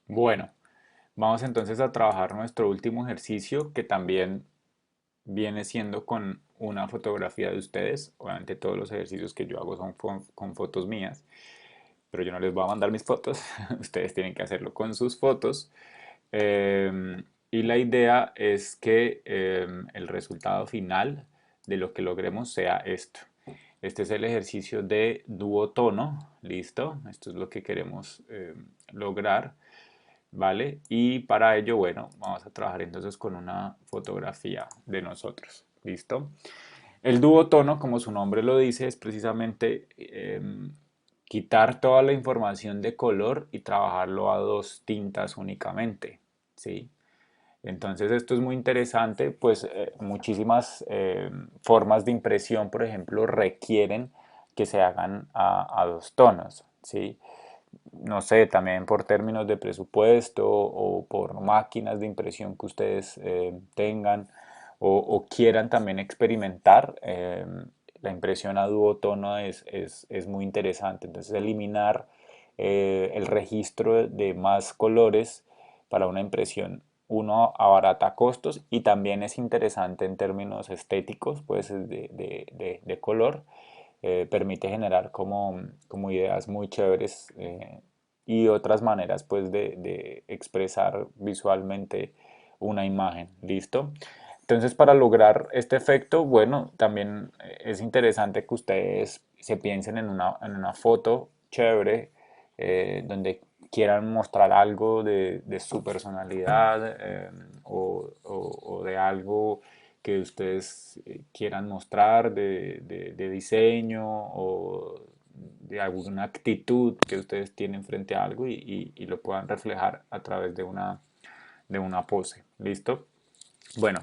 Bueno, vamos entonces a trabajar nuestro último ejercicio que también viene siendo con una fotografía de ustedes. Obviamente todos los ejercicios que yo hago son con fotos mías, pero yo no les voy a mandar mis fotos. Ustedes tienen que hacerlo con sus fotos. Y la idea es que el resultado final de lo que logremos sea esto. Este es el ejercicio de duotono, ¿listo? Esto es lo que queremos lograr. ¿Vale? Y para ello, bueno, vamos a trabajar entonces con una fotografía de nosotros, ¿listo? El duotono, como su nombre lo dice, es precisamente quitar toda la información de color y trabajarlo a dos tintas únicamente, ¿sí? Entonces esto es muy interesante, pues muchísimas formas de impresión, por ejemplo, requieren que se hagan a dos tonos, ¿sí? No sé, también por términos de presupuesto o por máquinas de impresión que ustedes tengan o quieran también experimentar, la impresión a duotono es muy interesante. Entonces, eliminar el registro de más colores para una impresión, uno, abarata costos y también es interesante en términos estéticos, pues de color, permite generar como ideas muy chéveres y otras maneras pues de expresar visualmente una imagen. ¿Listo? Entonces para lograr este efecto, bueno, también es interesante que ustedes se piensen en una foto chévere donde quieran mostrar algo de su personalidad o de algo que ustedes quieran mostrar de diseño o de alguna actitud que ustedes tienen frente a algo y lo puedan reflejar a través de una pose. ¿Listo? Bueno,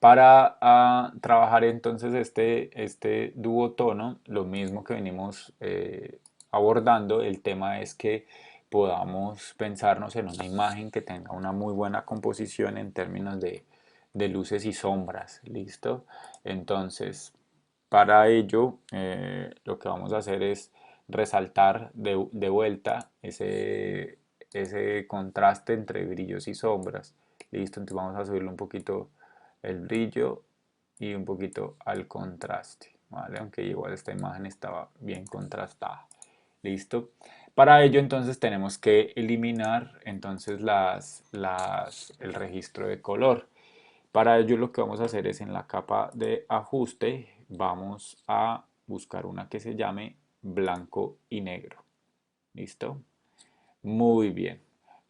para trabajar entonces este duotono, lo mismo que venimos abordando, el tema es que podamos pensarnos en una imagen que tenga una muy buena composición en términos de luces y sombras, ¿listo? Entonces, para ello, lo que vamos a hacer es resaltar de vuelta ese contraste entre brillos y sombras. Listo, entonces vamos a subirle un poquito el brillo y un poquito al contraste, ¿vale? Aunque igual esta imagen estaba bien contrastada. Listo. Para ello entonces tenemos que eliminar entonces el registro de color. Para ello lo que vamos a hacer es en la capa de ajuste vamos a buscar una que se llame blanco y negro. ¿Listo? Muy bien.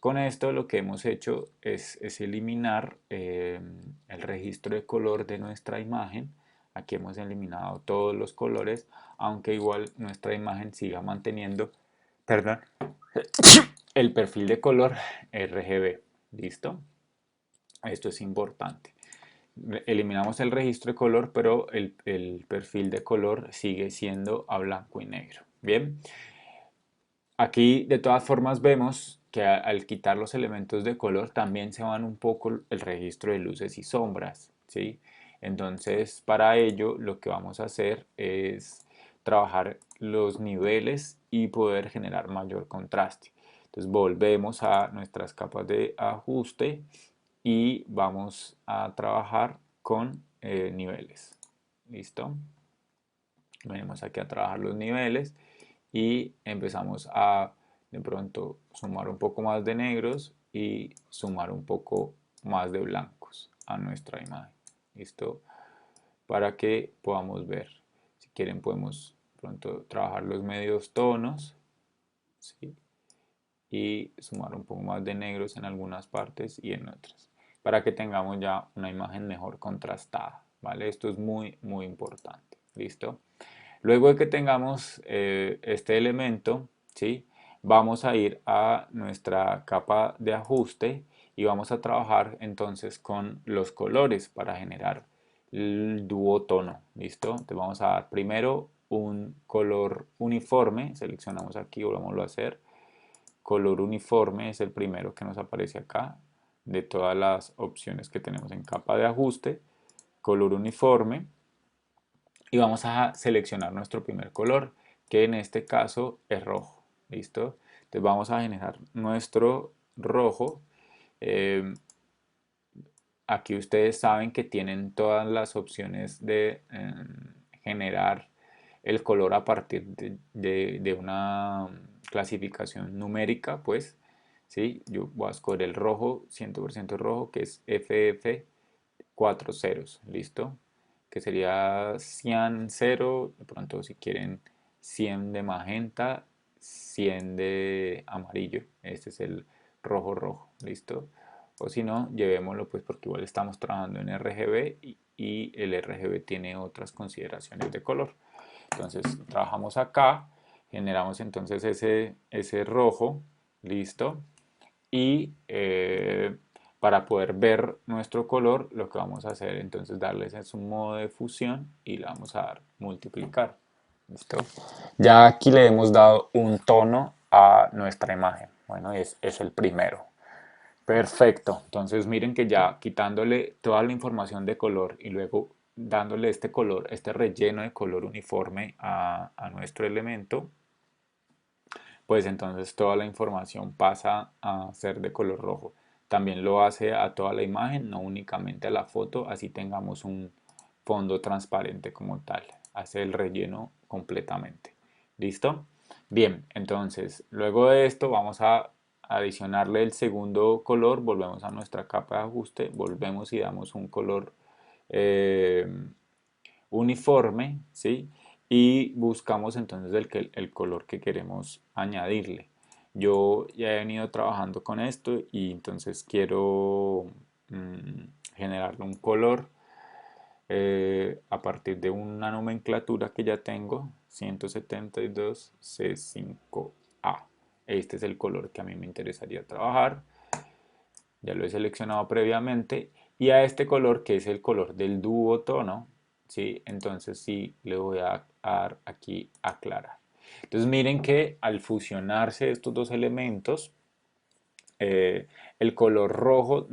Con esto lo que hemos hecho es eliminar el registro de color de nuestra imagen. Aquí hemos eliminado todos los colores, aunque igual nuestra imagen siga manteniendo, perdón, el perfil de color RGB. ¿Listo? Esto es importante. Eliminamos el registro de color, pero el perfil de color sigue siendo a blanco y negro. Bien, aquí de todas formas vemos que al quitar los elementos de color también se van un poco el registro de luces y sombras, ¿sí? Entonces para ello lo que vamos a hacer es trabajar los niveles y poder generar mayor contraste. Entonces volvemos a nuestras capas de ajuste y vamos a trabajar con niveles. ¿Listo? Venimos aquí a trabajar los niveles y empezamos a de pronto sumar un poco más de negros y sumar un poco más de blancos a nuestra imagen. ¿Listo? Para que podamos ver. Si quieren podemos de pronto trabajar los medios tonos, ¿sí? Y sumar un poco más de negros en algunas partes y en otras, para que tengamos ya una imagen mejor contrastada, ¿vale? Esto es muy, muy importante, ¿listo? Luego de que tengamos este elemento, ¿sí? Vamos a ir a nuestra capa de ajuste y vamos a trabajar entonces con los colores para generar el duotono, ¿listo? Entonces vamos a dar primero un color uniforme, seleccionamos aquí, volvamos a hacer, color uniforme es el primero que nos aparece acá de todas las opciones que tenemos en capa de ajuste, color uniforme, y vamos a seleccionar nuestro primer color, que en este caso es rojo. ¿Listo? Entonces vamos a generar nuestro rojo. Eh, Aquí ustedes saben que tienen todas las opciones de generar el color a partir de una clasificación numérica, pues, ¿sí? Yo voy a escoger el rojo, 100% rojo, que es FF 4 ceros, ¿listo? Que sería cian cero, de pronto si quieren 100 de magenta, 100 de amarillo, este es el rojo rojo, ¿listo? O si no, llevémoslo pues porque igual estamos trabajando en RGB y el RGB tiene otras consideraciones de color. Entonces trabajamos acá, generamos entonces ese rojo, ¿listo? Y para poder ver nuestro color, lo que vamos a hacer entonces darles es un modo de fusión y le vamos a dar multiplicar. ¿Listo? Ya aquí le hemos dado un tono a nuestra imagen. Bueno, es el primero. Perfecto. Entonces miren que ya quitándole toda la información de color y luego dándole este color, este relleno de color uniforme a nuestro elemento, pues entonces toda la información pasa a ser de color rojo. También lo hace a toda la imagen, no únicamente a la foto, así tengamos un fondo transparente como tal. Hace el relleno completamente. ¿Listo? Bien, entonces luego de esto vamos a adicionarle el segundo color, volvemos a nuestra capa de ajuste, volvemos y damos un color eh, uniforme, ¿sí? Y buscamos entonces el color que queremos añadirle. Yo ya he venido trabajando con esto y entonces quiero generarle un color a partir de una nomenclatura que ya tengo, 172C5A. Este es el color que a mí me interesaría trabajar. Ya lo he seleccionado previamente. Y a este color, que es el color del duotono, ¿sí? Entonces sí le voy a dar aquí aclarar. Entonces miren que al fusionarse estos dos elementos, eh, el color rojo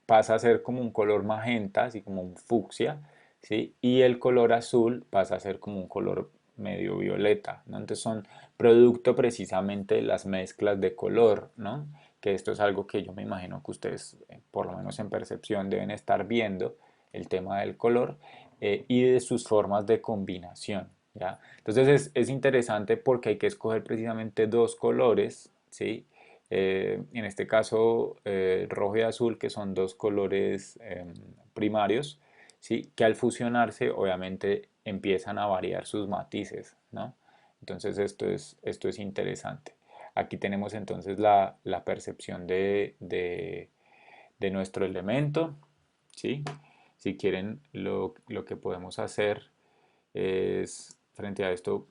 pasa a ser como un color magenta, así como un fucsia, ¿sí? Y el color azul pasa a ser como un color medio violeta, ¿no? Entonces son producto precisamente de las mezclas de color, ¿no? Que esto es algo que yo me imagino que ustedes, por lo menos en percepción, deben estar viendo, el tema del color y de sus formas de combinación, ¿ya? Entonces es interesante porque hay que escoger precisamente dos colores, ¿sí? En este caso rojo y azul, que son dos colores primarios, ¿sí? Que al fusionarse obviamente empiezan a variar sus matices, ¿no? Entonces esto es interesante. Aquí tenemos entonces la percepción de nuestro elemento, ¿sí? Si quieren, lo que podemos hacer es, frente a esto,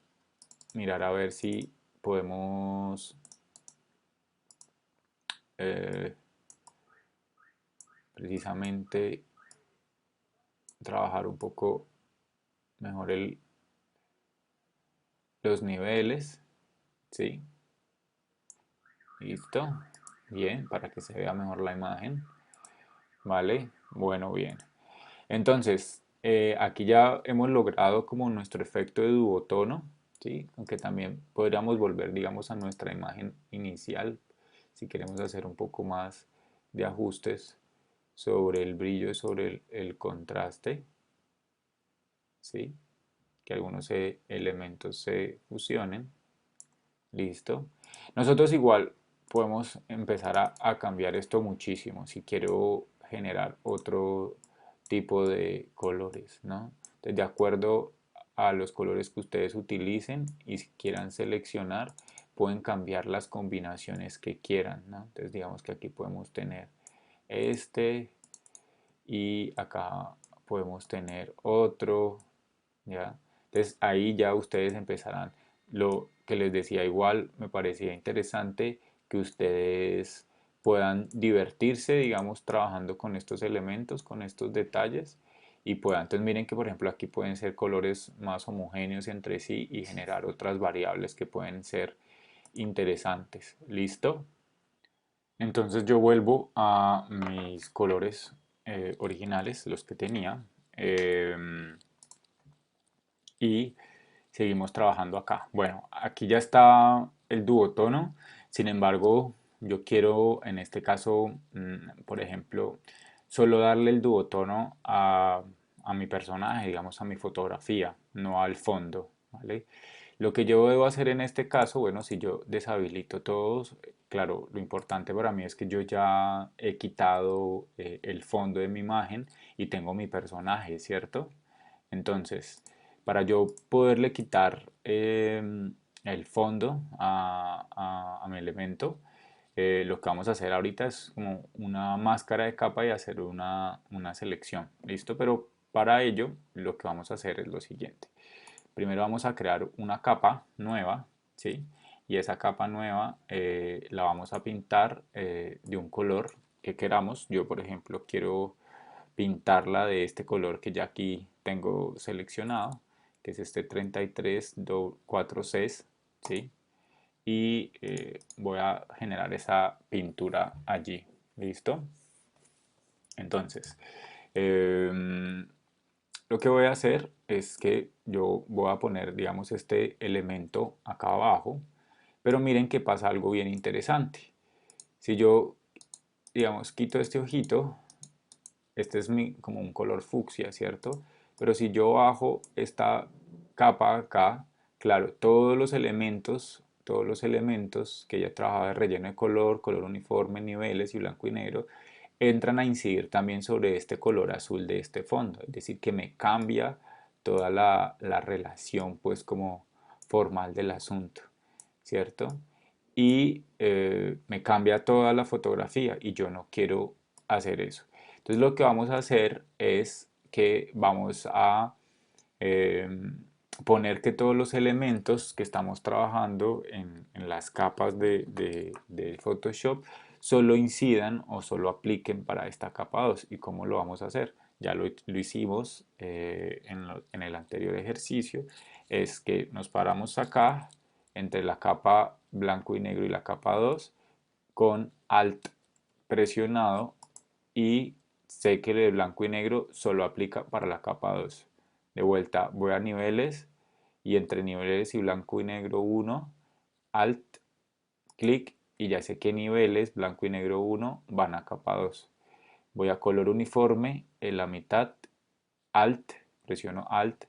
mirar a ver si podemos eh, precisamente trabajar un poco mejor los niveles, ¿sí? Listo, bien, para que se vea mejor la imagen, ¿vale? Bueno, bien. Entonces, aquí ya hemos logrado como nuestro efecto de duotono, ¿sí? Aunque también podríamos volver, digamos, a nuestra imagen inicial, si queremos hacer un poco más de ajustes sobre el brillo y sobre el contraste, ¿sí? Que algunos elementos se fusionen. Listo. Nosotros igual podemos empezar a cambiar esto muchísimo si quiero generar otro tipo de colores, ¿no? Entonces, de acuerdo a los colores que ustedes utilicen y si quieran seleccionar, pueden cambiar las combinaciones que quieran, ¿no? Entonces, digamos que aquí podemos tener este y acá podemos tener otro, ¿ya? Entonces ahí ya ustedes empezarán. Lo que les decía, igual me parecía interesante que ustedes puedan divertirse, digamos, trabajando con estos elementos, con estos detalles y puedan, entonces miren que por ejemplo aquí pueden ser colores más homogéneos entre sí y generar otras variables que pueden ser interesantes. ¿Listo? Entonces yo vuelvo a mis colores originales, los que tenía. Y seguimos trabajando acá. Bueno, aquí ya está el duotono, sin embargo, yo quiero en este caso, por ejemplo, solo darle el duotono a mi personaje, digamos a mi fotografía, no al fondo, ¿vale? Lo que yo debo hacer en este caso, bueno, si yo deshabilito todos, claro, lo importante para mí es que yo ya he quitado el fondo de mi imagen y tengo mi personaje, ¿cierto? Entonces, para yo poderle quitar el fondo a mi elemento, lo que vamos a hacer ahorita es como una máscara de capa y hacer una selección, ¿listo? Pero para ello, lo que vamos a hacer es lo siguiente. Primero vamos a crear una capa nueva, ¿sí? Y esa capa nueva la vamos a pintar de un color que queramos. Yo, por ejemplo, quiero pintarla de este color que ya aquí tengo seleccionado, que es este 3346, ¿sí? Y voy a generar esa pintura allí, ¿listo? Entonces, lo que voy a hacer es que yo voy a poner, digamos, este elemento acá abajo, pero miren que pasa algo bien interesante. Si yo, digamos, quito este ojito, este es como un color fucsia, ¿cierto? Pero si yo bajo esta capa acá, claro, todos los elementos que ya trabajaba de relleno de color, color uniforme, niveles y blanco y negro, entran a incidir también sobre este color azul de este fondo. Es decir, que me cambia toda la relación, pues, como formal del asunto, ¿cierto? Y me cambia toda la fotografía y yo no quiero hacer eso. Entonces lo que vamos a hacer es que vamos a eh, poner que todos los elementos que estamos trabajando en las capas de Photoshop solo incidan o solo apliquen para esta capa 2. ¿Y cómo lo vamos a hacer? Ya lo hicimos en el anterior ejercicio. Es que nos paramos acá entre la capa blanco y negro y la capa 2 con Alt presionado y sé que el de blanco y negro solo aplica para la capa 2. De vuelta voy a niveles y entre niveles y blanco y negro 1, Alt, clic y ya sé que niveles blanco y negro 1 van a capa 2. Voy a color uniforme en la mitad, Alt, presiono Alt,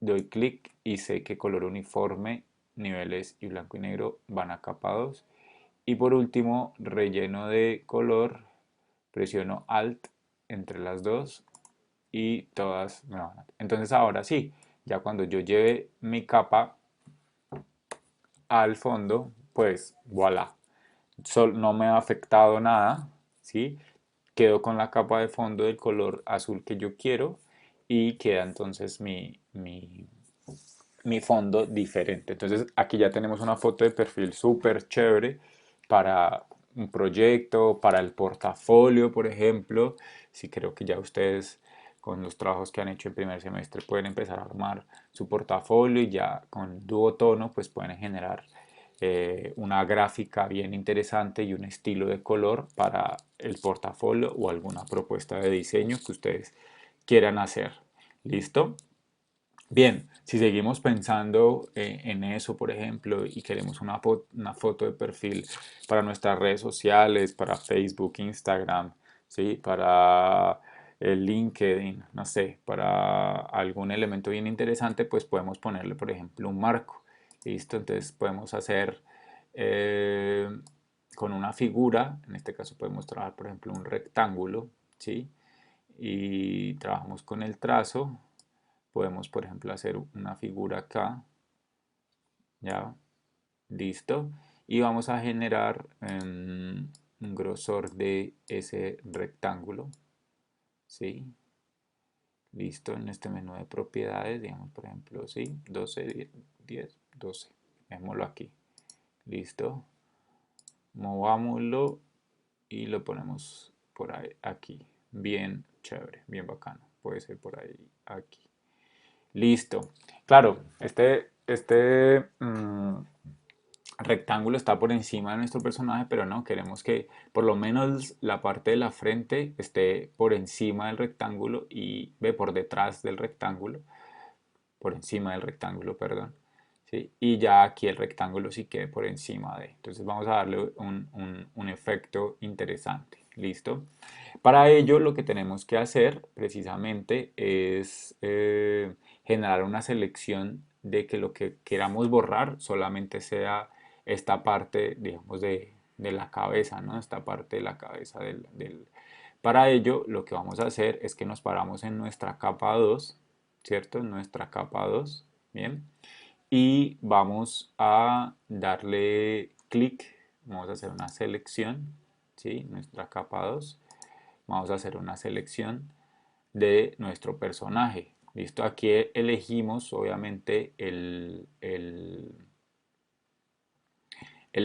doy clic y sé que color uniforme, niveles y blanco y negro van a capa 2. Y por último, relleno de color, presiono Alt entre las dos y todas me van a... Entonces ahora sí, ya cuando yo lleve mi capa al fondo, pues voilà, no me ha afectado nada, ¿sí? Quedo con la capa de fondo del color azul que yo quiero y queda entonces mi fondo diferente. Entonces aquí ya tenemos una foto de perfil súper chévere para un proyecto, para el portafolio, por ejemplo. Sí, creo que ya ustedes con los trabajos que han hecho en primer semestre pueden empezar a armar su portafolio y ya con Duotono pues pueden generar una gráfica bien interesante y un estilo de color para el portafolio o alguna propuesta de diseño que ustedes quieran hacer. ¿Listo? Bien, si seguimos pensando en eso, por ejemplo, y queremos una foto de perfil para nuestras redes sociales, para Facebook, Instagram, ¿sí? Para el LinkedIn, no sé, para algún elemento bien interesante, pues podemos ponerle, por ejemplo, un marco. ¿Listo? Entonces podemos hacer eh, con una figura, en este caso podemos trabajar, por ejemplo, un rectángulo, ¿sí? Y trabajamos con el trazo. Podemos, por ejemplo, hacer una figura acá, ya, listo. Y vamos a generar un grosor de ese rectángulo, ¿sí? Listo, en este menú de propiedades, digamos, por ejemplo, sí, 12, 10, 12. Dejémoslo aquí. Listo. Movámoslo y lo ponemos por ahí, aquí. Bien chévere, bien bacano. Puede ser por ahí, aquí. Listo. Claro, este rectángulo está por encima de nuestro personaje, pero no, queremos que por lo menos la parte de la frente esté por encima del rectángulo y ve por detrás del rectángulo, por encima del rectángulo, perdón. ¿sí? Y ya aquí el rectángulo sí quede por encima de. Entonces vamos a darle un efecto interesante. ¿Listo? Para ello lo que tenemos que hacer precisamente es generar una selección de que lo que queramos borrar solamente sea esta parte, digamos, de la cabeza, ¿no? Esta parte de la cabeza Para ello lo que vamos a hacer es que nos paramos en nuestra capa 2, ¿cierto? En nuestra capa 2, ¿bien? Y vamos a darle clic, vamos a hacer una selección, ¿sí? Nuestra capa 2, vamos a hacer una selección de nuestro personaje. ¿Listo? Aquí elegimos obviamente el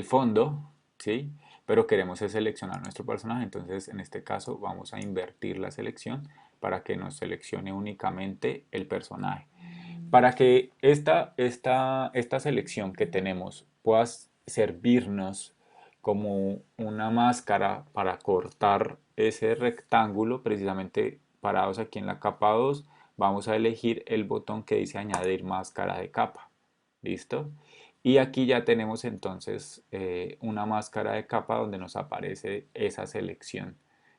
fondo, ¿sí? Pero queremos seleccionar nuestro personaje, entonces en este caso vamos a invertir la selección para que nos seleccione únicamente el personaje. Para que esta selección que tenemos pueda servirnos como una máscara para cortar ese rectángulo, precisamente parados aquí en la capa 2, vamos a elegir el botón que dice añadir máscara de capa. ¿Listo? Y aquí ya tenemos entonces una máscara de capa donde nos aparece esa selección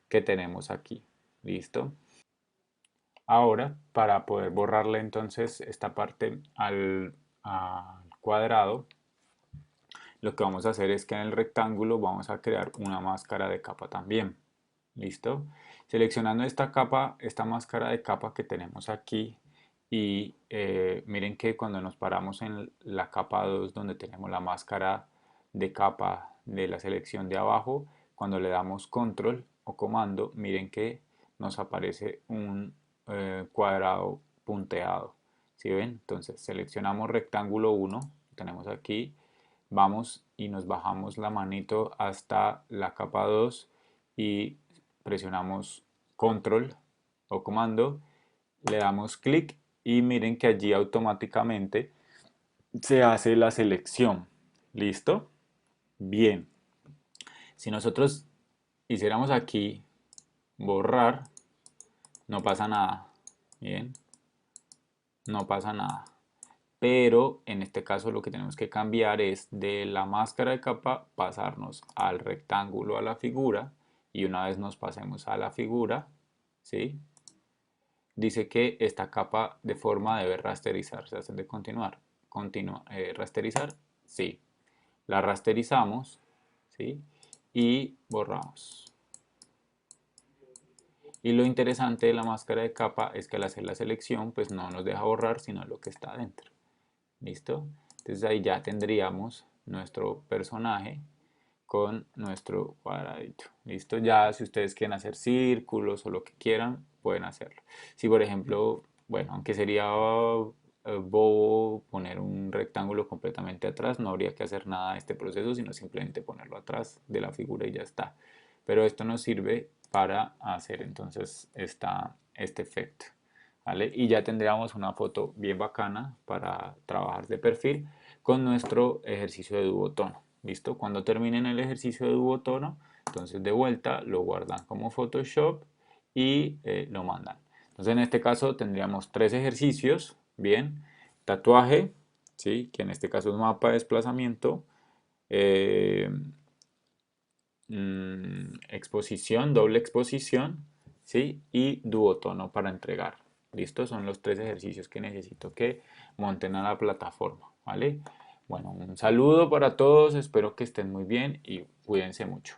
que tenemos aquí. ¿Listo? Ahora, para poder borrarle entonces esta parte al cuadrado, lo que vamos a hacer es que en el rectángulo vamos a crear una máscara de capa también. ¿Listo? Seleccionando esta capa, esta máscara de capa que tenemos aquí y miren que cuando nos paramos en la capa 2 donde tenemos la máscara de capa de la selección de abajo, cuando le damos control o comando, miren que nos aparece un cuadrado punteado. ¿Sí ven? Entonces seleccionamos rectángulo 1, tenemos aquí, vamos y nos bajamos la manito hasta la capa 2 y presionamos control o comando, le damos clic y miren que allí automáticamente se hace la selección. ¿Listo? Bien. Si nosotros hiciéramos aquí borrar, no pasa nada. Bien, no pasa nada. Pero en este caso lo que tenemos que cambiar es de la máscara de capa pasarnos al rectángulo, a la figura, y una vez nos pasemos a la figura, ¿sí? Dice que esta capa de forma debe rasterizarse antes de continuar. Rasterizar, sí. La rasterizamos, ¿sí? Y borramos. Y lo interesante de la máscara de capa es que al hacer la selección, pues no nos deja borrar, sino lo que está dentro. ¿Listo? Entonces ahí ya tendríamos nuestro personaje con nuestro cuadradito. ¿Listo? Ya si ustedes quieren hacer círculos o lo que quieran, pueden hacerlo. Si por ejemplo, bueno, aunque sería bobo poner un rectángulo completamente atrás, no habría que hacer nada de este proceso, sino simplemente ponerlo atrás de la figura y ya está. Pero esto nos sirve para hacer entonces este efecto. ¿Vale? Y ya tendríamos una foto bien bacana para trabajar de perfil con nuestro ejercicio de duotono. ¿Listo? Cuando terminen el ejercicio de duotono, entonces de vuelta lo guardan como Photoshop y lo mandan. Entonces en este caso tendríamos tres ejercicios, bien, tatuaje, ¿sí? Que en este caso es mapa de desplazamiento, eh, exposición, doble exposición, ¿sí? Y duotono para entregar. ¿Listo? Son los tres ejercicios que necesito que monten a la plataforma, ¿vale? Bueno, un saludo para todos, espero que estén muy bien y cuídense mucho.